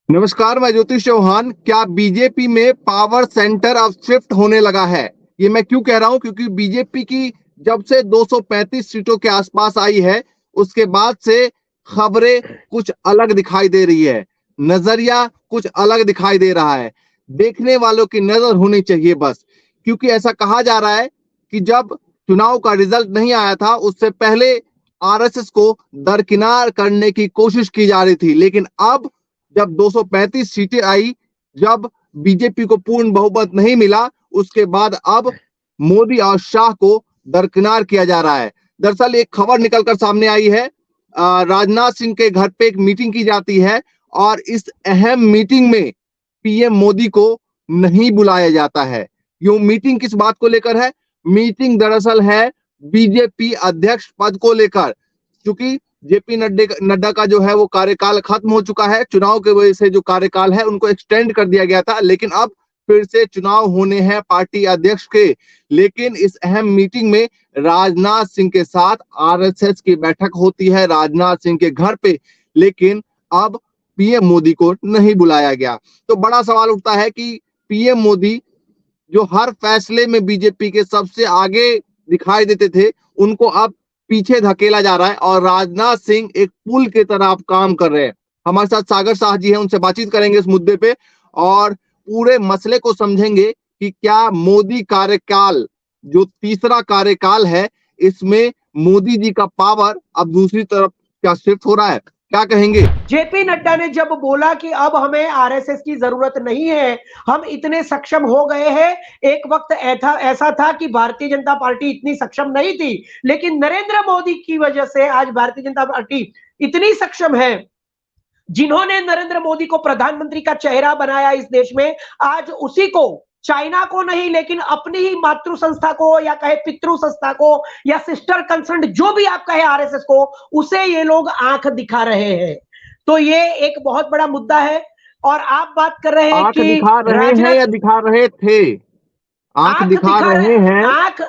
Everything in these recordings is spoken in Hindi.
नमस्कार, मैं ज्योतिष चौहान। क्या बीजेपी में पावर सेंटर अब शिफ्ट होने लगा है? ये मैं क्यों कह रहा हूं, क्योंकि बीजेपी की जब से 235 सीटों के आसपास आई है, उसके बाद से खबरें कुछ अलग दिखाई दे रही है। नजरिया कुछ अलग दिखाई दे रहा है। देखने वालों की नजर होनी चाहिए बस। क्योंकि ऐसा कहा जा रहा है कि जब चुनाव का रिजल्ट नहीं आया था, उससे पहले आरएसएस को दरकिनार करने की कोशिश की जा रही थी, लेकिन अब जब 235 सीटें आई, जब बीजेपी को पूर्ण बहुमत नहीं मिला, उसके बाद अब मोदी और शाह को दरकिनार किया जा रहा है। दरअसल एक खबर निकलकर सामने आई है। राजनाथ सिंह के घर पे एक मीटिंग की जाती है और इस अहम मीटिंग में पीएम मोदी को नहीं बुलाया जाता है। यो मीटिंग किस बात को लेकर है? मीटिंग दरअसल है बीजेपी अध्यक्ष पद को लेकर। क्योंकि जेपी नड्डा का जो है वो कार्यकाल खत्म हो चुका है। चुनाव की वजह से जो कार्यकाल है उनको एक्सटेंड कर दिया गया था, लेकिन अब फिर से चुनाव होने हैं पार्टी अध्यक्ष के। लेकिन इस अहम मीटिंग में राजनाथ सिंह के साथ आरएसएस की बैठक होती है राजनाथ सिंह के घर पे, लेकिन अब पीएम मोदी को नहीं बुलाया गया। तो बड़ा सवाल उठता है कि पीएम मोदी जो हर फैसले में बीजेपी के सबसे आगे दिखाई देते थे, उनको अब पीछे धकेला जा रहा है और राजनाथ सिंह एक पुल की तरह अब काम कर रहे हैं। हमारे साथ सागर शाह जी हैं, उनसे बातचीत करेंगे इस मुद्दे पे और पूरे मसले को समझेंगे कि क्या मोदी कार्यकाल जो तीसरा कार्यकाल है, इसमें मोदी जी का पावर अब दूसरी तरफ क्या शिफ्ट हो रहा है? क्या कहेंगे? जेपी नड्डा ने जब बोला कि अब हमें आरएसएस की जरूरत नहीं है, हम इतने सक्षम हो गए हैं। एक वक्त ऐसा था कि भारतीय जनता पार्टी इतनी सक्षम नहीं थी, लेकिन नरेंद्र मोदी की वजह से आज भारतीय जनता पार्टी इतनी सक्षम है। जिन्होंने नरेंद्र मोदी को प्रधानमंत्री का चेहरा बनाया इस देश में, आज उसी को, चाइना को नहीं लेकिन अपनी ही मातृ संस्था को या कहे पितृ संस्था को या सिस्टर कंसर्न जो भी आप कहे आरएसएस को, उसे ये लोग आंख दिखा रहे हैं। तो ये एक बहुत बड़ा मुद्दा है। और आप बात कर रहे हैं आंख कि दिखा रहे हैं या राजनाथ दिखा रहे थे? आंख आंख दिखा दिखा रहे रहे, हैं। आंख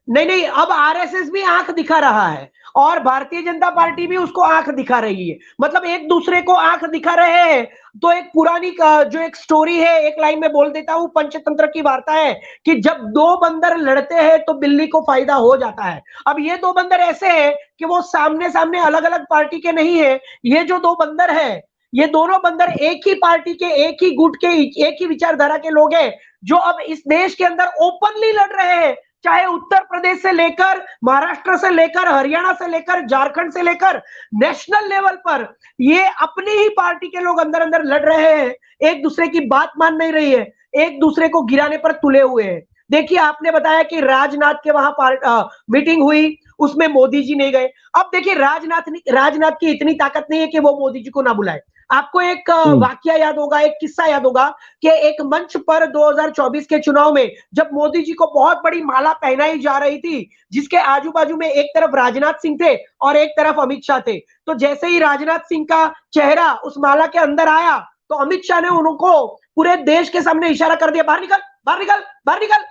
नहीं नहीं, अब आरएसएस भी आंख दिखा रहा है और भारतीय जनता पार्टी भी उसको आंख दिखा रही है। मतलब एक दूसरे को आंख दिखा रहे हैं। तो एक पुरानी जो एक स्टोरी है, एक लाइन में बोल देता हूं, पंचतंत्र की वार्ता है कि जब दो बंदर लड़ते हैं तो बिल्ली को फायदा हो जाता है। अब ये दो बंदर ऐसे हैं कि वो सामने सामने अलग अलग पार्टी के नहीं है। ये जो दो बंदर है, ये दोनों बंदर एक ही पार्टी के, एक ही गुट के, एक ही विचारधारा के लोग हैं, जो अब इस देश के अंदर ओपनली लड़ रहे हैं। चाहे उत्तर प्रदेश से लेकर, महाराष्ट्र से लेकर, हरियाणा से लेकर, झारखंड से लेकर नेशनल लेवल पर ये अपनी ही पार्टी के लोग अंदर अंदर लड़ रहे हैं। एक दूसरे की बात मान नहीं रही है, एक दूसरे को गिराने पर तुले हुए हैं। देखिए, आपने बताया कि राजनाथ के वहां मीटिंग हुई, उसमें मोदी जी नहीं गए। अब देखिए, राजनाथ की इतनी ताकत नहीं है कि वो मोदी जी को ना बुलाए। आपको एक वाकया याद होगा, एक किस्सा याद होगा कि एक मंच पर 2024 के चुनाव में जब मोदी जी को बहुत बड़ी माला पहनाई जा रही थी, जिसके आजू बाजू में एक तरफ राजनाथ सिंह थे और एक तरफ अमित शाह थे, तो जैसे ही राजनाथ सिंह का चेहरा उस माला के अंदर आया तो अमित शाह ने उनको पूरे देश के सामने इशारा कर दिया, बाहर निकल, बाहर निकल, बाहर निकल।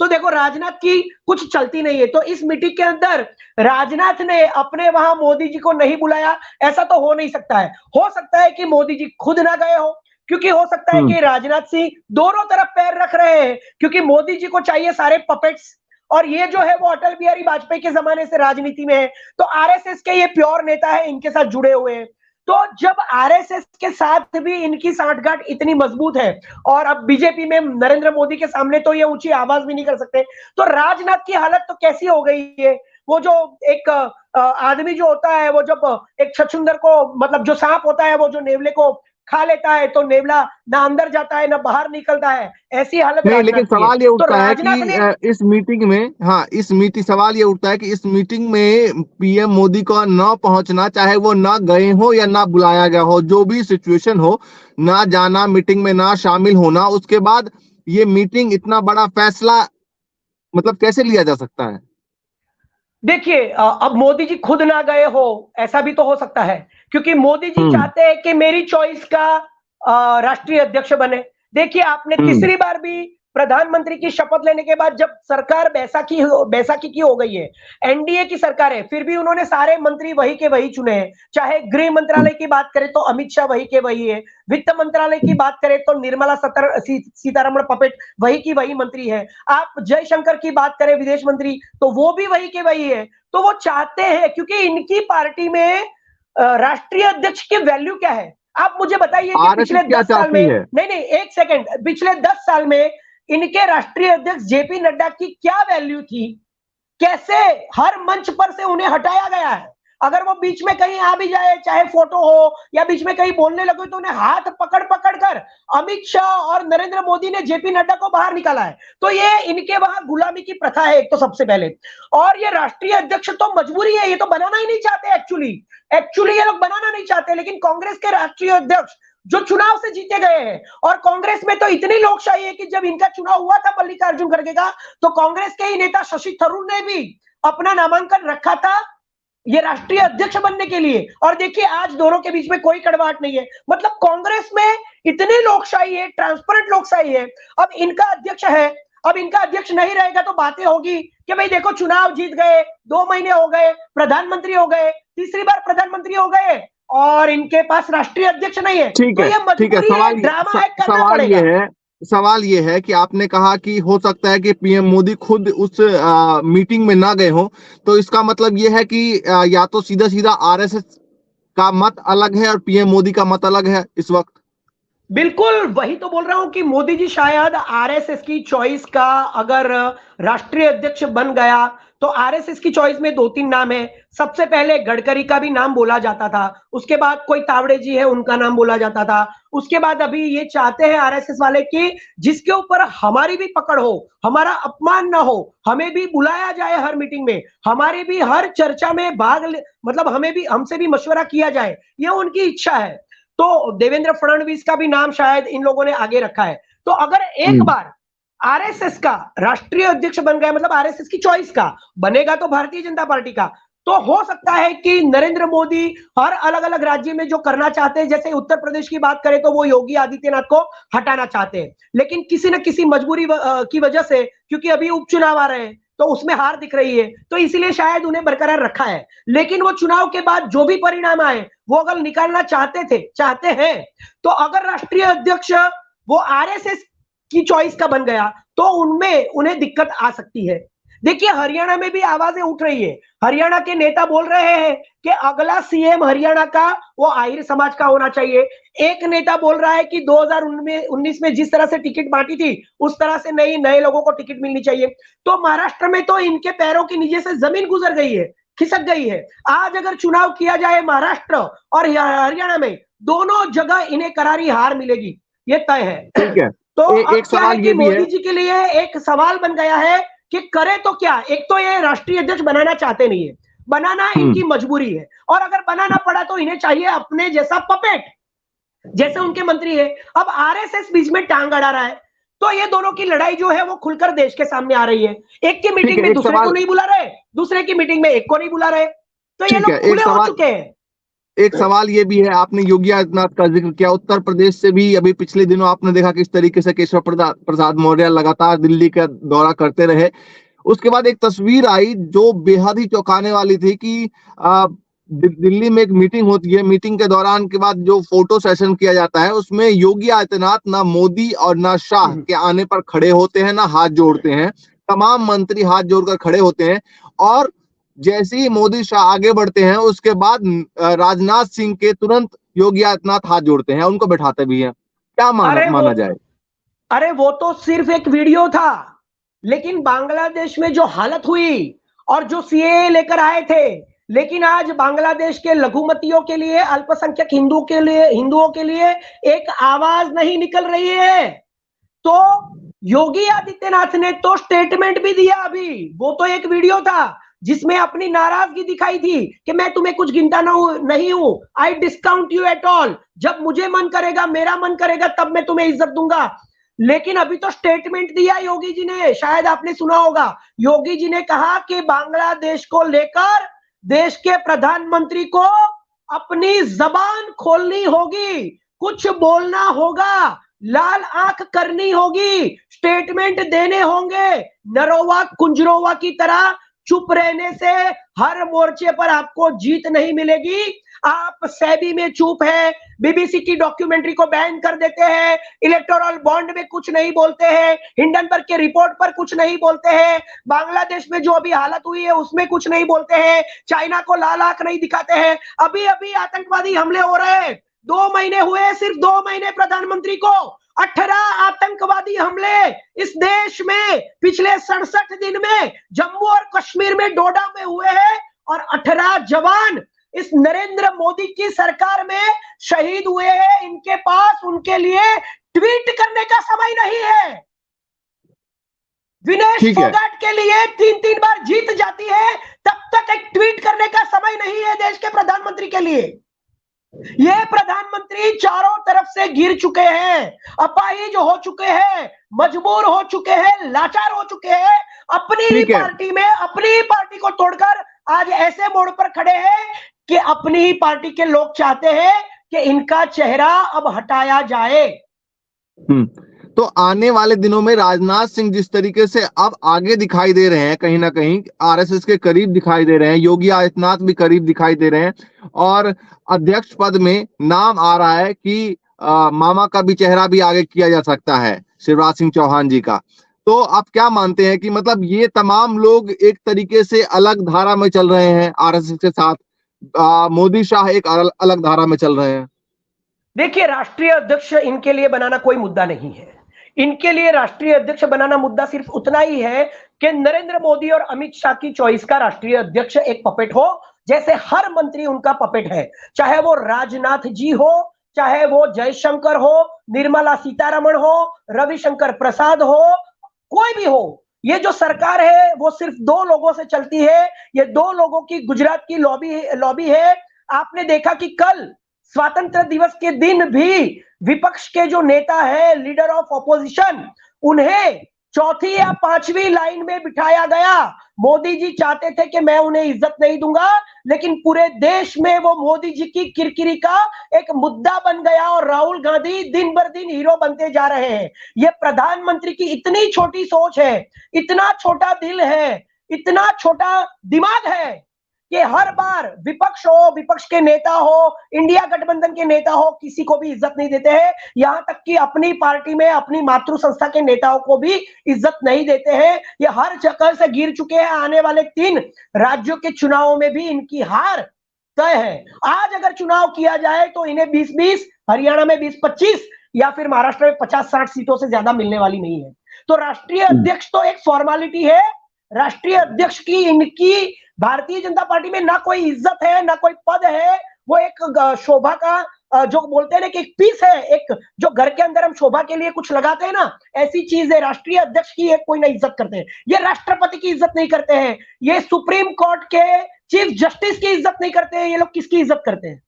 तो देखो, राजनाथ की कुछ चलती नहीं है। तो इस मीटिंग के अंदर राजनाथ ने अपने वहां मोदी जी को नहीं बुलाया, ऐसा तो हो नहीं सकता है। हो सकता है कि मोदी जी खुद ना गए हो, क्योंकि हो सकता है कि राजनाथ सिंह दोनों तरफ पैर रख रहे हैं, क्योंकि मोदी जी को चाहिए सारे पपेट्स। और ये जो है वो अटल बिहारी वाजपेयी के जमाने से राजनीति में है, तो आरएसएस के ये प्योर नेता है, इनके साथ जुड़े हुए हैं। तो जब आरएसएस के साथ भी इनकी सांठगांठ इतनी मजबूत है और अब बीजेपी में नरेंद्र मोदी के सामने तो ये ऊंची आवाज भी नहीं कर सकते, तो राजनाथ की हालत तो कैसी हो गई है। वो जो एक आदमी जो होता है, वो जब एक छछूंदर को, मतलब जो सांप होता है वो जो नेवले को खा लेता है, तो नेवला ना अंदर जाता है ना बाहर निकलता है, ऐसी हालत नहीं, राजनाथ लेकिन की है। सवाल ये तो उठता है कि राजनाथ ने, इस मीटिंग में, हाँ, सवाल ये उठता है कि इस मीटिंग में पीएम मोदी को ना पहुंचना, चाहे वो ना गए हो या ना बुलाया गया हो, जो भी सिचुएशन हो, ना जाना, मीटिंग में ना शामिल होना, उसके बाद ये मीटिंग इतना बड़ा फैसला मतलब कैसे लिया जा सकता है? देखिए, अब मोदी जी खुद ना गए हो, ऐसा भी तो हो सकता है, क्योंकि मोदी जी हम्म। चाहते हैं कि मेरी चॉइस का राष्ट्रीय अध्यक्ष बने। देखिए, आपने हम्म। तीसरी बार भी प्रधानमंत्री की शपथ लेने के बाद जब सरकार बैसाखी की हो गई है, एनडीए की सरकार है, फिर भी उन्होंने सारे मंत्री वही के वही चुने हैं। चाहे गृह मंत्रालय की बात करें तो अमित शाह वही के वही है, वित्त मंत्रालय की बात करें तो निर्मला सीतारमण पपेट वही की वही मंत्री है, आप जयशंकर की बात करें विदेश मंत्री तो वो भी वही के वही है। तो वो चाहते हैं, क्योंकि इनकी पार्टी में राष्ट्रीय अध्यक्ष की वैल्यू क्या है? आप मुझे बताइए कि आरएसएस पिछले क्या 10 साल चाहती में, है? नहीं, एक सेकंड, पिछले 10 साल में इनके राष्ट्रीय अध्यक्ष जेपी नड्डा की क्या वैल्यू थी? कैसे हर मंच पर से उन्हें हटाया गया है? अगर वो बीच में कहीं आ भी जाए, चाहे फोटो हो या बीच में कहीं बोलने लगे, तो उन्हें हाथ पकड़ पकड़ कर अमित शाह और नरेंद्र मोदी ने जेपी नड्डा को बाहर निकाला है। तो ये इनके वहां गुलामी की प्रथा है, एक तो सबसे पहले। और ये राष्ट्रीय अध्यक्ष तो मजबूरी है, ये तो बनाना ही नहीं चाहते एक्चुअली ये लोग बनाना नहीं चाहते, लेकिन कांग्रेस के राष्ट्रीय अध्यक्ष जो चुनाव से जीते गए हैं, और कांग्रेस में तो इतनी लोकशाही है कि जब इनका चुनाव हुआ था मल्लिकार्जुन खड़गे का, तो कांग्रेस के ही नेता शशि थरूर ने भी अपना नामांकन रखा था ये राष्ट्रीय अध्यक्ष बनने के लिए। और देखिए आज दोनों के बीच में कोई कड़वाहट नहीं है, मतलब कांग्रेस में इतनी लोकशाही है, ट्रांसपेरेंट लोकशाही है। अब इनका अध्यक्ष है, अब इनका अध्यक्ष नहीं रहेगा तो बातें होगी कि भाई देखो चुनाव जीत गए, 2 महीने हो गए, प्रधानमंत्री हो गए, तीसरी बार प्रधानमंत्री हो गए, और इनके पास राष्ट्रीय अध्यक्ष नहीं है। ठीक तो है, ये ठीक है। मजबूरी है, ड्रामा है, करना पड़ेगा। सवाल ये है कि आपने कहा कि हो सकता है कि पीएम मोदी खुद उस मीटिंग में ना गए हो, तो इसका मतलब ये है कि या तो सीधा सीधा आरएसएस का मत अलग है और पीएम मोदी का मत अलग है इस वक्त। बिल्कुल वही तो बोल रहा हूं कि मोदी जी शायद आरएसएस की चॉइस का, अगर राष्ट्रीय अध्यक्ष बन गया तो आरएसएस की चॉइस में 2-3 नाम है। सबसे पहले गडकरी का भी नाम बोला जाता था, उसके बाद कोई तावड़े जी है उनका नाम बोला जाता था, उसके बाद अभी ये चाहते हैं आरएसएस वाले कि जिसके ऊपर हमारी भी पकड़ हो, हमारा अपमान ना हो, हमें भी बुलाया जाए हर मीटिंग में, हमारी भी हर चर्चा में मतलब हमें भी, हमसे भी मशवरा किया जाए, ये उनकी इच्छा है। तो देवेंद्र फडणवीस का भी नाम शायद इन लोगों ने आगे रखा है। तो अगर एक बार आरएसएस का राष्ट्रीय अध्यक्ष बन गया, मतलब आरएसएस की चॉइस का बनेगा तो भारतीय जनता पार्टी का, तो हो सकता है कि नरेंद्र मोदी हर अलग अलग राज्य में जो करना चाहते हैं, जैसे उत्तर प्रदेश की बात करें तो वो योगी आदित्यनाथ को हटाना चाहते हैं, लेकिन किसी न किसी मजबूरी की वजह से, क्योंकि अभी उपचुनाव आ रहे हैं तो उसमें हार दिख रही है, तो इसलिए शायद उन्हें बरकरार रखा है। लेकिन वो चुनाव के बाद जो भी परिणाम आए, वो अगर निकालना चाहते हैं, तो अगर राष्ट्रीय अध्यक्ष वो आरएसएस की चॉइस का बन गया तो उनमें उन्हें दिक्कत आ सकती है। देखिए हरियाणा में भी आवाजें उठ रही है, हरियाणा के नेता बोल रहे हैं कि अगला सीएम हरियाणा का वो आहिर समाज का होना चाहिए। एक नेता बोल रहा है कि 2019 में जिस तरह से टिकट बांटी थी उस तरह से नहीं, नए लोगों को टिकट मिलनी चाहिए। तो महाराष्ट्र में तो इनके पैरों के नीचे से जमीन गुजर गई है, खिसक गई है। आज अगर चुनाव किया जाए महाराष्ट्र और हरियाणा में, दोनों जगह इन्हें करारी हार मिलेगी, ये तय है। ठीक है। तो अब एक क्या है सवाल कि ये भी है। मोदी जी के लिए एक सवाल बन गया है कि करे तो क्या। एक तो ये राष्ट्रीय अध्यक्ष बनाना चाहते नहीं है, बनाना इनकी मजबूरी है, और अगर बनाना पड़ा तो इन्हें चाहिए अपने जैसा पपेट, जैसे उनके मंत्री है। अब आरएसएस बीच में टांग अड़ा रहा है, तो ये दोनों की लड़ाई जो है वो खुलकर देश के सामने आ रही है। एक की मीटिंग में दूसरे को नहीं बुला रहे, दूसरे की मीटिंग में एक को नहीं बुला रहे, तो ये लोग खुले हो चुके हैं। एक सवाल ये भी है, आपने योगी आदित्यनाथ का जिक्र किया, उत्तर प्रदेश से भी अभी पिछले दिनों आपने देखा किस तरीके से केशव प्रसाद मौर्य लगातार दिल्ली का दौरा करते रहे। उसके बाद एक तस्वीर आई जो बेहद ही चौंकाने वाली थी कि दिल्ली में एक मीटिंग होती है, मीटिंग के दौरान के बाद जो फोटो सेशन किया जाता है उसमें योगी आदित्यनाथ ना मोदी और ना शाह के आने पर खड़े होते हैं, ना हाथ जोड़ते हैं, तमाम मंत्री हाथ जोड़कर खड़े होते हैं, और जैसे ही मोदी शाह आगे बढ़ते हैं उसके बाद राजनाथ सिंह के तुरंत योगी आदित्यनाथ हाथ जोड़ते हैं, उनको बैठाते भी हैं। क्या माना जाए? अरे वो तो सिर्फ एक वीडियो था, लेकिन बांग्लादेश में जो हालत हुई और जो सीएए लेकर आए थे, लेकिन आज बांग्लादेश के लघुमतियों के लिए, अल्पसंख्यक हिंदुओं के लिए एक आवाज नहीं निकल रही है। तो योगी आदित्यनाथ ने तो स्टेटमेंट भी दिया अभी, वो तो एक वीडियो था जिसमें अपनी नाराजगी दिखाई थी कि मैं तुम्हें कुछ गिनता नहीं हूं, आई डिस्काउंट यू एट ऑल, जब मुझे मन करेगा, मेरा मन करेगा तब मैं तुम्हें इज्जत दूंगा। लेकिन अभी तो स्टेटमेंट दिया योगी जी ने, शायद आपने सुना होगा, योगी जी ने कहा कि बांग्लादेश को लेकर देश के प्रधानमंत्री को अपनी जबान खोलनी होगी, कुछ बोलना होगा, लाल आंख करनी होगी, स्टेटमेंट देने होंगे। नरोवा कुंजरोवा की तरह चुप रहने से हर मोर्चे पर आपको जीत नहीं मिलेगी। आप सेबी में चुप है, बीबीसी की डॉक्यूमेंट्री को बैन कर देते हैं, इलेक्टोरल बॉन्ड में कुछ नहीं बोलते हैं, हिंडनबर्ग के रिपोर्ट पर कुछ नहीं बोलते हैं, बांग्लादेश में जो अभी हालत हुई है उसमें कुछ नहीं बोलते हैं, चाइना को लाल आंख नहीं दिखाते हैं। अभी अभी आतंकवादी हमले हो रहे हैं, 2 महीने हुए, सिर्फ 2 महीने प्रधानमंत्री को 18 आतंकवादी हमले इस देश में पिछले 67 दिन में जम्मू और कश्मीर में डोडा में हुए हैं, और 18 जवान इस नरेंद्र मोदी की सरकार में शहीद हुए हैं। इनके पास उनके लिए ट्वीट करने का समय नहीं है। विनेश ठीक है। फोगाट के लिए 3-3 बार जीत जाती है, तब तक एक ट्वीट करने का समय नहीं है देश के प्रधानमंत्री के लिए। ये प्रधानमंत्री चारों तरफ से गिर चुके हैं, अपाहिज हो चुके हैं, मजबूर हो चुके हैं, लाचार हो चुके हैं, अपनी ही ठीक है। पार्टी में अपनी ही पार्टी को तोड़कर आज ऐसे मोड़ पर खड़े हैं कि अपनी ही पार्टी के लोग चाहते हैं कि इनका चेहरा अब हटाया जाए। तो आने वाले दिनों में राजनाथ सिंह जिस तरीके से अब आगे दिखाई दे रहे हैं, कहीं ना कहीं आरएसएस के करीब दिखाई दे रहे हैं, योगी आदित्यनाथ भी करीब दिखाई दे रहे हैं, और अध्यक्ष पद में नाम आ रहा है कि मामा का भी चेहरा भी आगे किया जा सकता है, शिवराज सिंह चौहान जी का। तो आप क्या मानते हैं कि मतलब ये तमाम लोग एक तरीके से अलग धारा में चल रहे हैं आरएसएस के साथ, मोदी शाह एक अलग धारा में चल रहे हैं? देखिए, राष्ट्रीय अध्यक्ष इनके लिए बनाना कोई मुद्दा नहीं है। इनके लिए राष्ट्रीय अध्यक्ष बनाना मुद्दा सिर्फ उतना ही है कि नरेंद्र मोदी और अमित शाह की चॉइस का राष्ट्रीय अध्यक्ष एक पपेट हो, जैसे हर मंत्री उनका पपेट है, चाहे वो राजनाथ जी हो, चाहे वो जयशंकर हो, निर्मला सीतारमण हो, रविशंकर प्रसाद हो, कोई भी हो। ये जो सरकार है वो सिर्फ 2 लोगों से चलती है। ये 2 लोगों की गुजरात की लॉबी है। आपने देखा कि कल स्वतंत्र दिवस के दिन भी विपक्ष के जो नेता है, लीडर ऑफ ऑपोजिशन, उन्हें चौथी या 5वीं लाइन में बिठाया गया। मोदी जी चाहते थे कि मैं उन्हें इज्जत नहीं दूंगा, लेकिन पूरे देश में वो मोदी जी की किरकिरी का एक मुद्दा बन गया, और राहुल गांधी दिन बर दिन हीरो बनते जा रहे हैं। ये प्रधानमंत्री की इतनी छोटी सोच है, इतना छोटा दिल है, इतना छोटा दिमाग है कि हर बार विपक्ष हो, विपक्ष के नेता हो, इंडिया गठबंधन के नेता हो, किसी को भी इज्जत नहीं देते हैं। यहां तक कि अपनी पार्टी में अपनी मातृ संस्था के नेताओं को भी इज्जत नहीं देते हैं। ये हर जगह से गिर चुके हैं। आने वाले 3 राज्यों के चुनावों में भी इनकी हार तय है। आज अगर चुनाव किया जाए तो इन्हें 20-20, हरियाणा में 20-25, या फिर महाराष्ट्र में 50-60 सीटों से ज्यादा मिलने वाली नहीं है। तो राष्ट्रीय अध्यक्ष तो एक फॉर्मेलिटी है। राष्ट्रीय अध्यक्ष की इनकी भारतीय जनता पार्टी में ना कोई इज्जत है, ना कोई पद है। वो एक शोभा का जो बोलते हैं ना कि एक पीस है, एक जो घर के अंदर हम शोभा के लिए कुछ लगाते हैं ना, ऐसी चीज है। राष्ट्रीय अध्यक्ष की एक कोई ना इज्जत करते हैं, ये राष्ट्रपति की इज्जत नहीं करते हैं, ये सुप्रीम कोर्ट के चीफ जस्टिस की इज्जत नहीं करते हैं। ये लोग किसकी इज्जत करते हैं?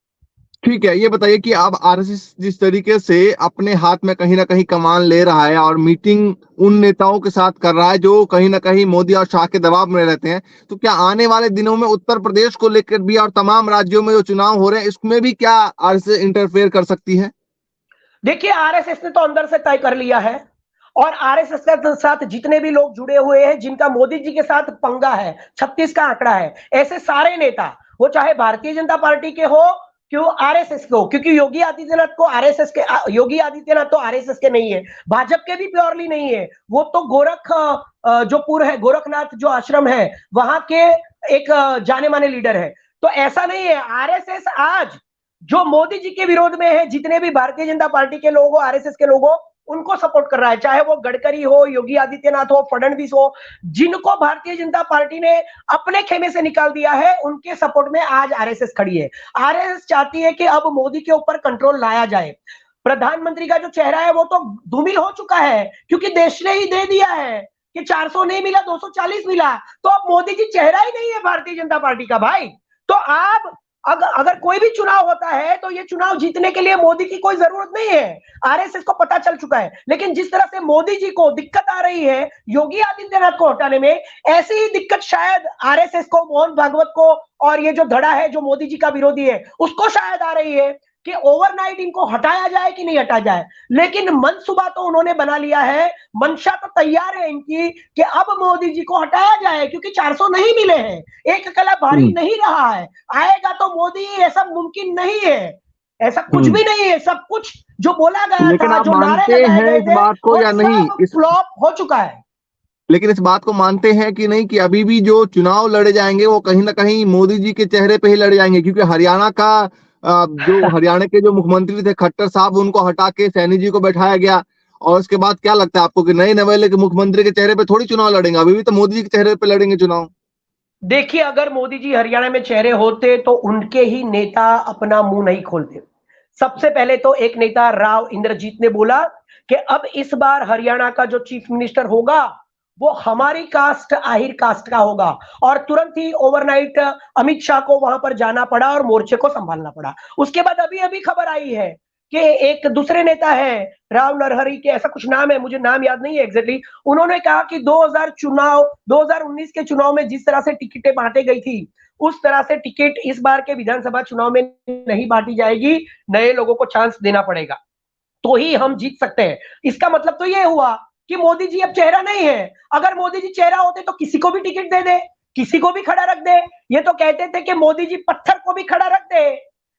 ठीक है, ये बताइए कि अब आरएसएस जिस तरीके से अपने हाथ में कहीं ना कहीं कमान ले रहा है और मीटिंग उन नेताओं के साथ कर रहा है जो कहीं ना कहीं मोदी और शाह के दबाव में रहते हैं, तो क्या आने वाले दिनों में उत्तर प्रदेश को लेकर भी और तमाम राज्यों में जो चुनाव हो रहे हैं इसमें भी क्या आरएसएस इंटरफेयर कर सकती है? देखिए, आरएसएस ने तो अंदर से तय कर लिया है, और आरएसएस के साथ जितने भी लोग जुड़े हुए हैं, जिनका मोदी जी के साथ पंगा है, 36 का आंकड़ा है, ऐसे सारे नेता, वो चाहे भारतीय जनता पार्टी के हो, क्यों आरएसएस के हो, क्योंकि योगी आदित्यनाथ तो आरएसएस के नहीं है, भाजपा के भी प्योरली नहीं है। वो तो गोरखपुर है, गोरखनाथ जो आश्रम है, वहां के एक जाने माने लीडर है। तो ऐसा नहीं है। आरएसएस आज जो मोदी जी के विरोध में है, जितने भी भारतीय जनता पार्टी के लोग हो, आरएसएस के लोग हो, उनको सपोर्ट कर रहा है, चाहे वो गडकरी हो, योगी आदित्यनाथ हो, फडणवीस हो। जिनको भारतीय जनता पार्टी ने अपने खेमे से निकाल दिया है, उनके सपोर्ट में आज आरएसएस खड़ी है। आरएसएस चाहती है कि अब मोदी के ऊपर कंट्रोल लाया जाए। प्रधानमंत्री का जो चेहरा है वो तो धूमिल हो चुका है, क्योंकि देश ने ही दे दिया है कि 400 नहीं मिला, 240 मिला। तो अब मोदी जी चेहरा ही नहीं है भारतीय जनता पार्टी का भाई। तो आप अगर कोई भी चुनाव होता है तो ये चुनाव जीतने के लिए मोदी की कोई जरूरत नहीं है, आरएसएस को पता चल चुका है। लेकिन जिस तरह से मोदी जी को दिक्कत आ रही है योगी आदित्यनाथ को हटाने में, ऐसी ही दिक्कत शायद आरएसएस को, मोहन भागवत को, और ये जो धड़ा है जो मोदी जी का विरोधी है, उसको शायद आ रही है। कि ओवरनाइट इनको हटाया जाए कि नहीं हटाया जाए, लेकिन मनसूबा तो उन्होंने बना लिया है, मंशा तो तैयार है इनकी कि अब मोदी जी को हटाया जाए, क्योंकि 400 नहीं मिले हैं, एक अकेला भारी नहीं रहा है, आएगा तो मोदी, ऐसा मुमकिन नहीं है, ऐसा कुछ भी नहीं है, सब कुछ जो बोला गया लेकिन था, आप जो नारे मानते लगाए हैं गए इस थे, बात को वो या नहीं, सब फ्लॉप हो चुका है। लेकिन इस बात को मानते हैं कि नहीं कि अभी भी जो चुनाव लड़े जाएंगे वो कहीं ना कहीं मोदी जी के चेहरे पे ही लड़े जाएंगे, क्योंकि हरियाणा का जो हरियाणा के जो मुख्यमंत्री थे खट्टर साहब, उनको हटा के सैनी जी को बैठाया गया। और उसके बाद क्या लगता है आपको कि नए नवेले के मुख्यमंत्री के चेहरे पे थोड़ी चुनाव लड़ेंगे, अभी भी तो मोदी जी के चेहरे पे लड़ेंगे चुनाव। देखिए, अगर मोदी जी हरियाणा में चेहरे होते तो उनके ही नेता अपना मुंह नहीं खोलते। सबसे पहले तो एक नेता राव इंद्रजीत ने बोला कि अब इस बार हरियाणा का जो चीफ मिनिस्टर होगा वो हमारी कास्ट, आहिर कास्ट का होगा, और तुरंत ही ओवरनाइट अमित शाह को वहां पर जाना पड़ा और मोर्चे को संभालना पड़ा। उसके बाद अभी अभी खबर आई है कि एक दूसरे नेता है, राव नरहरी के ऐसा कुछ नाम है, मुझे नाम याद नहीं है एग्जैक्टली, उन्होंने कहा कि 2019 के चुनाव में जिस तरह से टिकटें बांटी गई थी, उस तरह से टिकट इस बार के विधानसभा चुनाव में नहीं बांटी जाएगी, नए लोगों को चांस देना पड़ेगा, तो ही हम जीत सकते हैं। इसका मतलब तो ये हुआ कि मोदी जी अब चेहरा नहीं है। अगर मोदी जी चेहरा होते तो किसी को भी टिकट दे दे, किसी को भी खड़ा रख दे। ये तो कहते थे कि मोदी जी पत्थर को भी खड़ा रख दे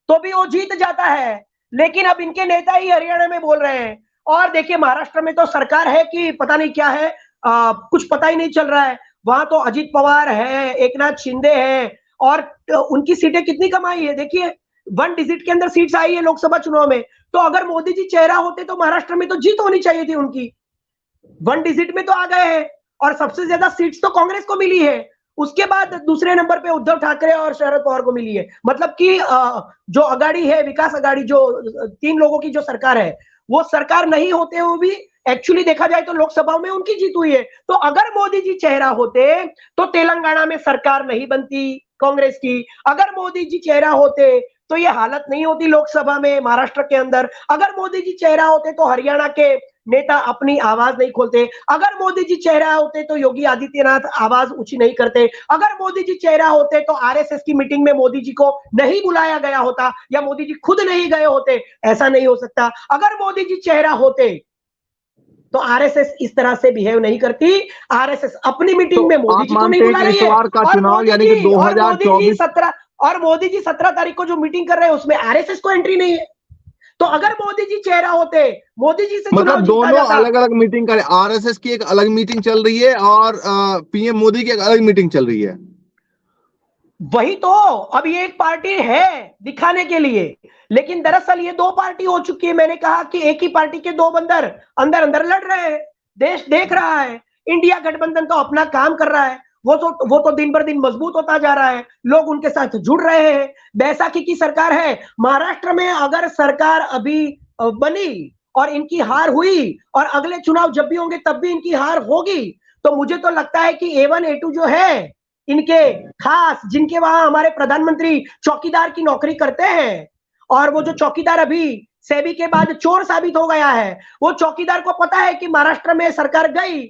तो भी वो जीत जाता है, लेकिन अब इनके नेता ही हरियाणा में बोल रहे हैं। और देखिए, महाराष्ट्र में तो सरकार है कि पता नहीं क्या है, कुछ पता ही नहीं चल रहा है। वहां तो अजित पवार है, एकनाथ शिंदे है, और उनकी सीटें कितनी कम आई है, देखिए 1 डिजिट के अंदर सीट्स आई है लोकसभा चुनाव में। तो अगर मोदी जी चेहरा होते तो महाराष्ट्र में तो जीत होनी चाहिए थी उनकी, 1 डिजिट में तो आ गए हैं, और सबसे ज्यादा सीट्स तो कांग्रेस को मिली है। उसके बाद दूसरे नंबर पे उद्धव ठाकरे और शरद पवार को मिली है। मतलब कि जो अगाड़ी है, विकास अगाड़ी, जो 3 लोगों की जो सरकार है, वो सरकार नहीं होते हुए भी एक्चुअली देखा जाए तो लोकसभा में उनकी जीत हुई है। तो अगर मोदी जी चेहरा होते तो तेलंगाना में सरकार नहीं बनती कांग्रेस की। अगर मोदी जी चेहरा होते तो ये हालत नहीं होती लोकसभा में, महाराष्ट्र के अंदर। अगर मोदी जी चेहरा होते तो हरियाणा के नेता अपनी आवाज नहीं खोलते। अगर मोदी जी चेहरा होते तो योगी आदित्यनाथ आवाज ऊंची नहीं करते। अगर मोदी जी चेहरा होते तो आरएसएस की मीटिंग में मोदी जी को नहीं बुलाया गया होता, या मोदी जी खुद नहीं गए होते। ऐसा नहीं हो सकता। अगर मोदी जी चेहरा होते तो आरएसएस इस तरह से बिहेव नहीं करती। आरएसएस अपनी तो मीटिंग में मोदी आप जी को नहीं मानते हैं बुला कि इस रही है, बार का और चुनाव मोदी यानी कि जी और मोदी जी 2024, 17 और मोदी जी 17 तारीख को जो मीटिंग कर रहे हैं उसमें आरएसएस को एंट्री नहीं है। तो अगर मोदी जी चेहरा होते, मोदी जी से चुनाव मतलब जीता दोनों जाता। अलग अलग मीटिंग कर, आरएसएस की एक अलग मीटिंग चल रही है और पीएम मोदी की एक अलग मीटिंग चल रही है। वही तो, अब ये एक पार्टी है दिखाने के लिए, लेकिन दरअसल ये 2 पार्टी हो चुकी है। मैंने कहा कि एक ही पार्टी के 2 बंदर अंदर अंदर लड़ रहे हैं, देश देख रहा है। इंडिया गठबंधन तो अपना काम कर रहा है, वो तो दिन पर दिन मजबूत होता जा रहा है, लोग उनके साथ जुड़ रहे हैं। बैसाखी की सरकार है महाराष्ट्र में। अगर सरकार अभी बनी और इनकी हार हुई, और अगले चुनाव जब भी होंगे तब भी इनकी हार होगी, तो मुझे तो लगता है कि A1 A2 जो है इनके, खास जिनके वहां हमारे प्रधानमंत्री चौकीदार की नौकरी करते हैं, और वो जो चौकीदार अभी सेबी के बाद चोर साबित हो गया है, वो चौकीदार को पता है कि महाराष्ट्र में सरकार गई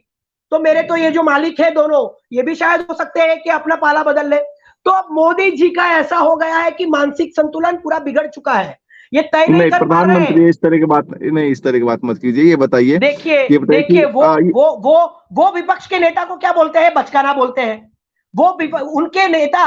तो मेरे तो ये जो मालिक है दोनों, ये भी शायद हो सकते हैं कि अपना पाला बदल ले। तो अब मोदी जी का ऐसा हो गया है कि मानसिक संतुलन पूरा बिगड़ चुका है, ये तय नहीं नहीं, कर पा रहे हैं। प्रधानमंत्री इस तरह की बात नहीं, इस तरह की बात मत कीजिए। देखिए ये बताइए कि देखिए, वो विपक्ष के नेता को क्या बोलते हैं, बचकाना बोलते हैं। उनके नेता,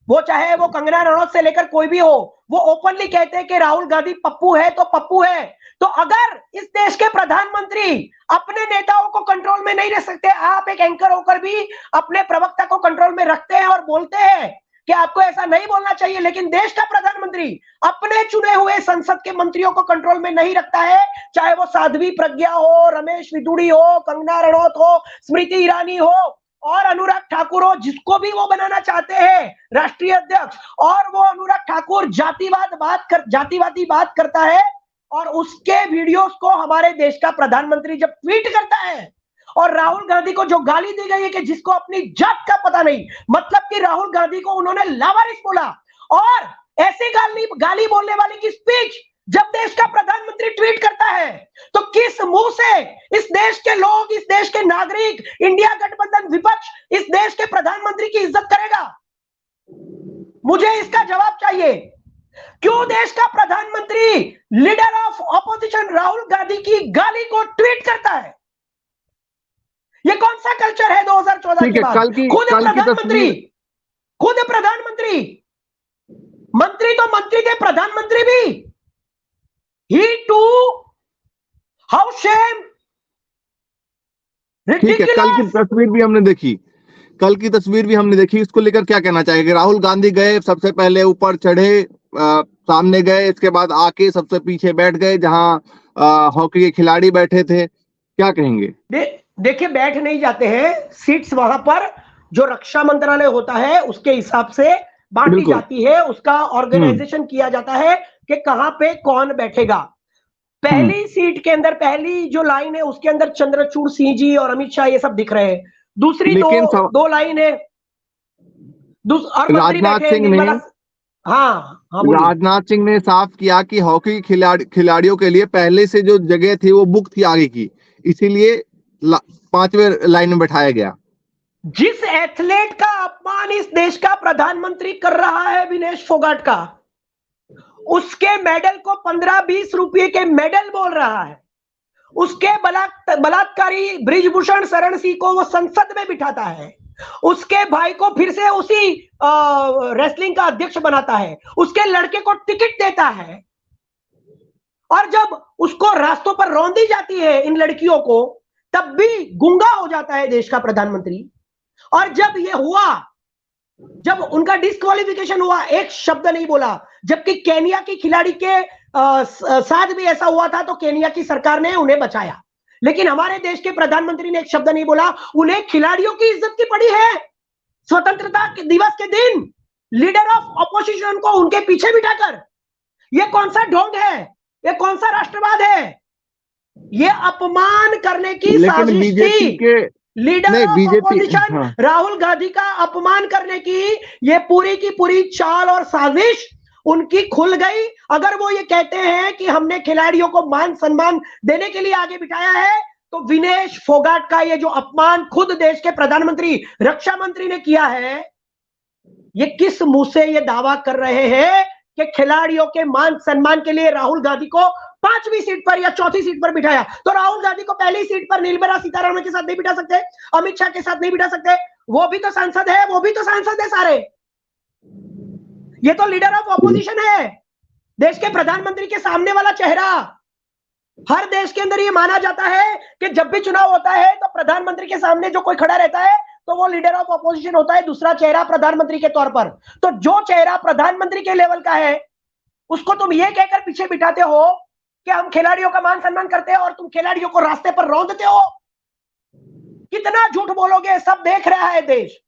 वो चाहे वो कंगना रनौत से लेकर कोई भी हो, वो ओपनली कहते हैं कि राहुल गांधी पप्पू है तो पप्पू है। तो अगर इस देश के प्रधानमंत्री अपने नेताओं को कंट्रोल में नहीं रख सकते, आप एक एंकर होकर भी अपने प्रवक्ता को कंट्रोल में रखते हैं और बोलते हैं कि आपको ऐसा नहीं बोलना चाहिए, लेकिन देश का प्रधानमंत्री अपने चुने हुए संसद के मंत्रियों को कंट्रोल में नहीं रखता है, चाहे वो साध्वी प्रज्ञा हो, रमेश विदुड़ी हो, कंगना रनौत हो, स्मृति ईरानी हो, और अनुराग ठाकुर हो, जिसको भी वो बनाना चाहते हैं राष्ट्रीय अध्यक्ष। और वो अनुराग ठाकुर जातिवादी बात करता है, और उसके वीडियोस को हमारे देश का प्रधानमंत्री जब ट्वीट करता है, और राहुल गांधी को जो गाली दी गई है कि जिसको अपनी जात का पता नहीं, मतलब कि राहुल गांधी को उन्होंने लावारिस बोला, और ऐसे गाली बोलने वाले की स्पीच जब देश का प्रधानमंत्री ट्वीट करता है, तो किस मुंह से इस देश के लोग, इस देश के नागरिक, इंडिया गठबंधन विपक्ष इस देश के प्रधानमंत्री की इज्जत करेगा? मुझे इसका जवाब चाहिए। क्यों देश का प्रधानमंत्री leader of opposition Rahul Gandhi की गाली को ट्वीट करता है? ये कौन सा कल्चर है 2014 ठीक के है, बाद? कल की तस्वीर, खुद प्रधानमंत्री, मंत्री तो मंत्री थे, प्रधानमंत्री भी, ही टू, हाउ शेम, ठीक है, कल की तस्वीर भी हमने देखी, कल की तस्वीर भी हमने देखी। इसको लेकर क्या कहना चाहिए? राहुल गांधी गए, सबसे पहले ऊपर चढ़े, सामने गए, इसके बाद आके सबसे पीछे बैठ गए जहां हॉकी के खिलाड़ी बैठे थे, क्या कहेंगे? देखिए, बैठ नहीं जाते हैं, सीट्स वहां पर जो रक्षा मंत्रालय होता है उसके हिसाब से बांटी जाती है, उसका ऑर्गेनाइजेशन किया जाता है कि कहां पे कौन बैठेगा। पहली सीट के अंदर, पहली जो लाइन है उसके अंदर चंद्रचूड़ सिंह जी और अमित शाह ये सब दिख रहे हैं। दूसरी दो लाइन है और मंत्री बैठे निर्मला। हाँ, राजनाथ सिंह ने साफ किया कि हॉकी खिलाड़ियों के लिए पहले से जो जगह थी वो बुक थी आगे की, इसीलिए 5वें लाइन में बैठाया गया। जिस एथलीट का अपमान इस देश का प्रधानमंत्री कर रहा है, विनेश फोगाट का, उसके मेडल को 15-20 रुपए के मेडल बोल रहा है, उसके बलात्कारी ब्रिजभूषण शरण सिंह को वो संसद में बिठाता है, उसके भाई को फिर से उसी रेसलिंग का अध्यक्ष बनाता है, उसके लड़के को टिकट देता है, और जब उसको रास्तों पर रौंदी जाती है इन लड़कियों को, तब भी गुंगा हो जाता है देश का प्रधानमंत्री। और जब ये हुआ, जब उनका डिस्क्वालिफिकेशन हुआ, एक शब्द नहीं बोला, जबकि केनिया की खिलाड़ी के साथ भी ऐसा हुआ था तो केनिया की सरकार ने उन्हें बचाया, लेकिन हमारे देश के प्रधानमंत्री ने एक शब्द नहीं बोला। उन्हें खिलाड़ियों की इज्जत की पड़ी है। स्वतंत्रता दिवस के दिन लीडर ऑफ ऑपोजिशन को उनके पीछे बिठाकर, यह कौन सा ढोंग है? यह कौन सा राष्ट्रवाद है? यह अपमान करने की साजिश थी। Leader of opposition Rahul Gandhi का अपमान करने की ये पूरी की पूरी चाल और साजिश उनकी खुल गई। अगर वो ये कहते हैं कि हमने खिलाड़ियों को मान सम्मान देने के लिए आगे बिठाया है, तो विनेश फोगाट का ये जो अपमान खुद देश के प्रधानमंत्री, रक्षा मंत्री ने किया है, ये किस मुंह से ये दावा कर रहे हैं कि खिलाड़ियों के मान सम्मान के लिए राहुल गांधी को 5वीं सीट पर या 4थी सीट पर बिठाया? तो राहुल गांधी को पहली सीट पर निर्मला सीतारमण के साथ नहीं बिठा सकते, अमित शाह के साथ नहीं बिठा सकते? वो भी तो सांसद है, वो भी तो सांसद है सारे। ये तो लीडर ऑफ ऑपोजिशन है, देश के प्रधानमंत्री के सामने वाला चेहरा। हर देश के अंदर ये माना जाता है कि जब भी चुनाव होता है तो प्रधानमंत्री के सामने जो कोई खड़ा रहता है तो वो लीडर ऑफ ऑपोजिशन होता है, दूसरा चेहरा प्रधानमंत्री के तौर पर। तो जो चेहरा प्रधानमंत्री के लेवल का है, उसको तुम ये कहकर पीछे बिठाते हो कि हम खिलाड़ियों का मान सम्मान करते हैं, और तुम खिलाड़ियों को रास्ते पर रौंदते हो। कितना झूठ बोलोगे? सब देख रहा है देश।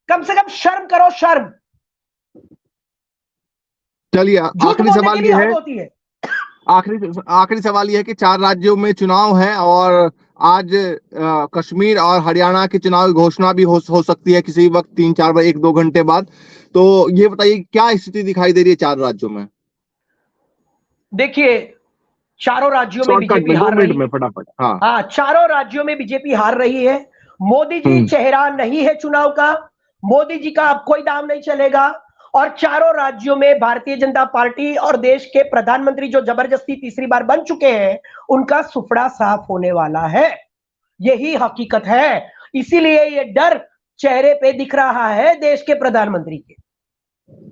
कम से कम शर्म करो, शर्म। चलिए, आखिरी सवाल यह है, आखिरी सवाल यह है कि 4 राज्यों में चुनाव है और आज कश्मीर और हरियाणा के चुनाव की घोषणा भी हो सकती है किसी वक्त, 3-4 1-2 घंटे बाद। तो ये बताइए क्या स्थिति दिखाई दे रही है 4 राज्यों में? देखिए, चारों राज्यों में बीजेपी हार रही है। फटाफट। हाँ, चारों राज्यों में बीजेपी हार रही है। मोदी जी चेहरा नहीं है चुनाव का, मोदी जी का अब कोई दाम नहीं चलेगा। और चारों राज्यों में भारतीय जनता पार्टी और देश के प्रधानमंत्री जो जबरदस्ती तीसरी बार बन चुके हैं, उनका सुपड़ा साफ होने वाला है। यही हकीकत है। इसीलिए ये डर चेहरे पे दिख रहा है देश के प्रधानमंत्री के।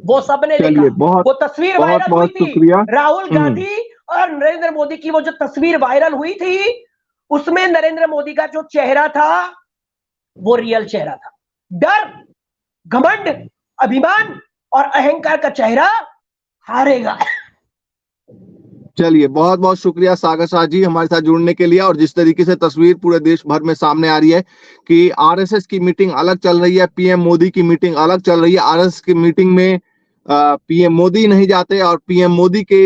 वो सबने देखा, वो तस्वीर वायरल हुई थी, राहुल गांधी और नरेंद्र मोदी की वो जो तस्वीर वायरल हुई थी, उसमें नरेंद्र मोदी का जो चेहरा था वो रियल चेहरा था। डर, घमंड, अभिमान और अहंकार का चेहरा हारेगा। चलिए, बहुत बहुत शुक्रिया सागर शाह जी हमारे साथ जुड़ने के लिए। और जिस तरीके से तस्वीर पूरे देश भर में सामने आ रही है कि आरएसएस की मीटिंग अलग चल रही है, पीएम मोदी की मीटिंग अलग चल रही है। आरएसएस की मीटिंग में पीएम मोदी नहीं जाते और पीएम मोदी के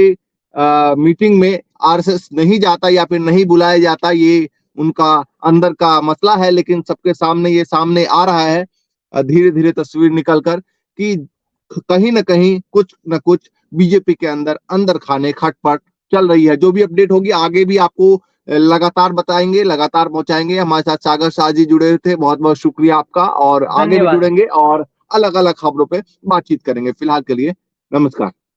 मीटिंग में आरएसएस नहीं जाता या फिर नहीं बुलाया जाता, ये उनका अंदर का मसला है। लेकिन सबके सामने ये सामने आ रहा है धीरे धीरे तस्वीर निकलकर कि कहीं ना कहीं कुछ न कुछ बीजेपी के अंदर खाने खटपट चल रही है। जो भी अपडेट होगी आगे भी आपको लगातार बताएंगे, लगातार पहुंचाएंगे। हमारे साथ सागर शाह जी जुड़े थे, बहुत बहुत शुक्रिया आपका। और आगे भी जुड़ेंगे और अलग अलग खबरों पे बातचीत करेंगे। फिलहाल के लिए नमस्कार।